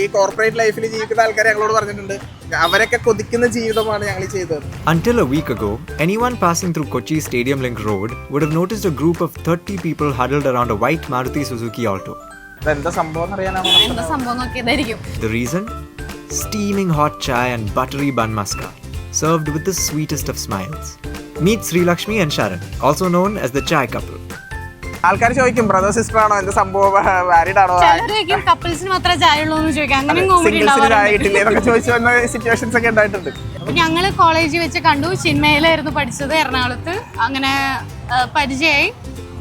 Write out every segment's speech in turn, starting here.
ഈ കോർപ്പറേറ്റ് ലൈഫിൽ ജീവിക്കുന്ന ആൾക്കാർ ഞങ്ങളോട് പറഞ്ഞിട്ടുണ്ട് അവരൊക്കെ കൊതിക്കുന്ന ജീവിതമാണ് ഞങ്ങൾ ചെയ്തത്. Until a week ago, anyone passing through Kochi Stadium Link Road would have noticed a group of 30 people huddled around a white Maruti Suzuki Alto. എന്താ സംഭവം അറിയാനാണ്. The reason? Steaming hot chai and buttery bun maska, served with the sweetest of smiles. Meet Sri Lakshmi and Sharan, also known as the chai couple. ആൾക്കാർ ചോദിക്കും brother sister ആണോ, എന്താ സംഭവം, married ആണോ, സിംഗിൾസിന് ആയിട്ടില്ലേ എന്നൊക്കെ ചോദിച്ചു വന്ന സിറ്റുവേഷൻസ് ഒക്കെ ഉണ്ടായിട്ടുണ്ട്. ഞങ്ങള് കോളേജിൽ വെച്ച് കണ്ടു, ചിന്മയിലായിരുന്നു പഠിച്ചത്, എറണാകുളത്ത്. അങ്ങനെ പരിചയമായി,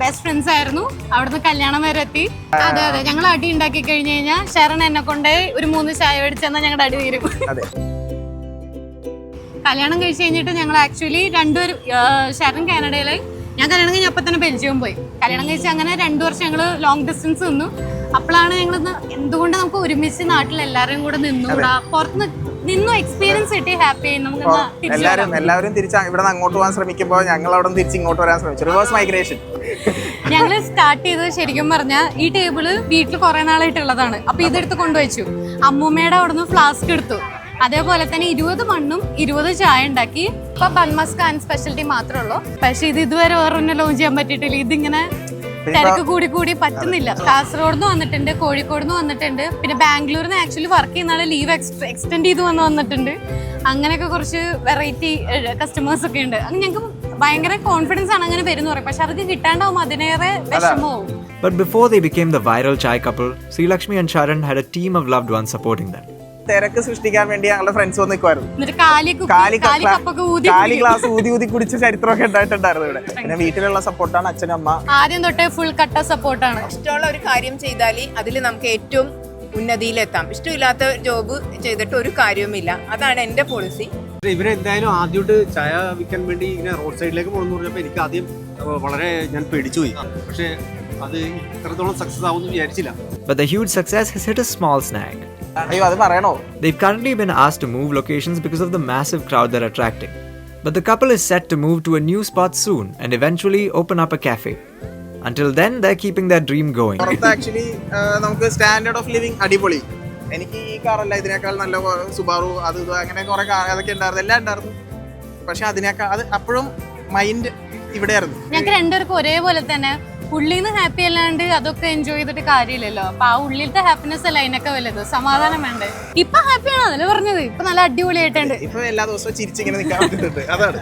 ബെസ്റ്റ് ഫ്രണ്ട്സ് ആയിരുന്നു. അവിടുന്ന് കല്യാണം വരെ എത്തി. അതെ അതെ, ഞങ്ങൾ അടി ഉണ്ടാക്കി കഴിഞ്ഞു കഴിഞ്ഞാൽ ശരൺ എന്നെ കൊണ്ട് ഒരു 3 ചായ മേടിച്ചെന്നാൽ ഞങ്ങളുടെ അടി തീരും. കല്യാണം കഴിച്ച് കഴിഞ്ഞിട്ട് ഞങ്ങൾ ആക്ച്വലി രണ്ടുപേരും, ശരൺ കാനഡയിലായി, ഞാൻ കല്യാണം കഴിഞ്ഞ അപ്പം തന്നെ ബെൽജിയം പോയി. കല്യാണം കഴിച്ച് അങ്ങനെ 2 വർഷം ഞങ്ങൾ ലോങ് ഡിസ്റ്റൻസ് നിന്നു. അപ്പോഴാണ് ഞങ്ങൾ എന്തുകൊണ്ട് നമുക്ക് ഒരുമിച്ച് നാട്ടിൽ എല്ലാവരും കൂടെ നിന്നുകൂടാ, പുറത്ത് നിന്നു എക്സ്പീരിയൻസ് കിട്ടി, ഹാപ്പി ആയി. നമുക്ക് എല്ലാവരും തിരിച്ച് ഇവിടെ അങ്ങോട്ട് പോകാൻ ശ്രമിക്കുമ്പോൾ ഞങ്ങൾ അവിടെ തിരിച്ച് ഇങ്ങോട്ട് വരാൻ ശ്രമിച്ചു. Reverse migration. ഞങ്ങൾ സ്റ്റാർട്ട് ചെയ്തത് ശരിക്കും പറഞ്ഞാൽ ഈ ടേബിള് വീട്ടിൽ കുറെ നാളായിട്ടുള്ളതാണ്. അപ്പൊ ഇതെടുത്ത് കൊണ്ടുവച്ചു. അമ്മൂമ്മയുടെ അവിടെ നിന്ന് ഫ്ലാസ്ക് എടുത്തു. അതേപോലെ തന്നെ 20 മണ്ണും 20 ചായ ഉണ്ടാക്കി. ഇപ്പൊ ബൺമസ്ക ആൻഡ് സ്പെഷ്യലിറ്റി മാത്രമേ ഉള്ളൂ. പക്ഷെ ഇത് ഇതുവരെ വേറെ ലോഞ്ച് ചെയ്യാൻ പറ്റിയിട്ടില്ല. ഇതിങ്ങനെ തിരക്ക് കൂടി പറ്റുന്നില്ല. കാസർഗോഡ് നിന്ന് വന്നിട്ടുണ്ട്, കോഴിക്കോട് നിന്ന് വന്നിട്ടുണ്ട്, പിന്നെ ബാംഗ്ലൂരിൽ നിന്ന് ആക്ച്വലി വർക്ക് ചെയ്യുന്ന ആളെ ലീവ് എക്സ്റ്റെൻഡ് ചെയ്ത് വന്നിട്ടുണ്ട്. അങ്ങനെയൊക്കെ കുറച്ച് വെറൈറ്റി കസ്റ്റമേഴ്സ് ഒക്കെ ഉണ്ട്. അങ്ങനെ ഞങ്ങൾക്ക് ഭയങ്കര കോൺഫിഡൻസ് ആണ് അങ്ങനെ വരുന്ന പറയും. പക്ഷെ അവർക്ക് കിട്ടാണ്ടാവും, അതിനേറെ വിഷമവും. But before they became the viral chai couple, Sri Lakshmi and Sharan had a team of loved ones supporting them. തിരക്ക് സൃഷ്ടിക്കാൻ വേണ്ടി ഞങ്ങളുടെ ഫ്രണ്ട്സ് വന്ന് നിൽക്കുമായിരുന്നു. കാലി ഗ്ലാസ് ഊതി കുടിച്ച ചരിത്രമൊക്കെ ഉണ്ടായിട്ടുണ്ടായിരുന്നു ഇവിടെ. പിന്നെ വീട്ടിലുള്ള സപ്പോർട്ടാണ്, അച്ഛനും അമ്മ ആദ്യം തൊട്ടേ ഫുൾ കട്ട സപ്പോർട്ടാണ്. ഇഷ്ടമുള്ള ഒരു കാര്യം ചെയ്താൽ അതിൽ നമുക്ക് ഏറ്റവും ഉന്നതിയിലെത്താം. ഇഷ്ടമില്ലാത്ത ജോബ് ചെയ്തിട്ട് ഒരു കാര്യവുമില്ല. അതാണ് എൻ്റെ പോളിസി. ഇവരെന്തായാലും ആദ്യമായിട്ട് ചായ വിൽക്കാൻ വേണ്ടി ഇങ്ങനെ റോഡ് സൈഡിലേക്ക് പോകുന്നു പറഞ്ഞപ്പോൾ എനിക്ക് ആദ്യം വളരെ ഞാൻ പേടിച്ചുപോയി. പക്ഷേ അത് ഇത്രത്തോളം സക്സസ് ആവുമെന്ന് വിചാരിച്ചില്ല. But the huge success has hit a small snag. അയ്യോ അത് പറയണോ. They've currently been asked to move locations because of the massive crowd they're attracting. But the couple is set to move to a new spot soon and eventually open up a cafe. Until then, they're keeping their dream going. Actually നമുക്ക് standard of living അടിപൊളി. എനിക്ക് ഈ കാറല്ല, ഇതിനേക്കാൾ നല്ല സുബാറു അത് അങ്ങനെ കുറെ അതൊക്കെ ഉണ്ടായിരുന്നു, എല്ലാം ഉണ്ടായിരുന്നു. പക്ഷെ അതിനേക്കാൾ അത് അപ്പോഴും മൈൻഡ് ഇവിടെയായിരുന്നു. ഞങ്ങൾക്ക് രണ്ടുപേർക്കും ഒരേപോലെ തന്നെ ഉള്ളിന്ന് ഹാപ്പി അല്ലാണ്ട് അതൊക്കെ എൻജോയ് ചെയ്തിട്ട് കാര്യമില്ലല്ലോ. അപ്പൊ ആ ഉള്ളിലത്തെ ഹാപ്പിനെസ് അല്ല അതിനൊക്കെ വലുത്, സമാധാനം വേണ്ടേ. ഇപ്പൊ ഹാപ്പിയാണോ അതല്ലേ പറഞ്ഞത്. ഇപ്പൊ നല്ല അടിപൊളിയായിട്ടുണ്ട്. ഇപ്പൊ എല്ലാ ദിവസവും ചിരിച്ചിങ്ങനെ നിൽക്കാൻ പറ്റുന്നുണ്ട്. അതാണ്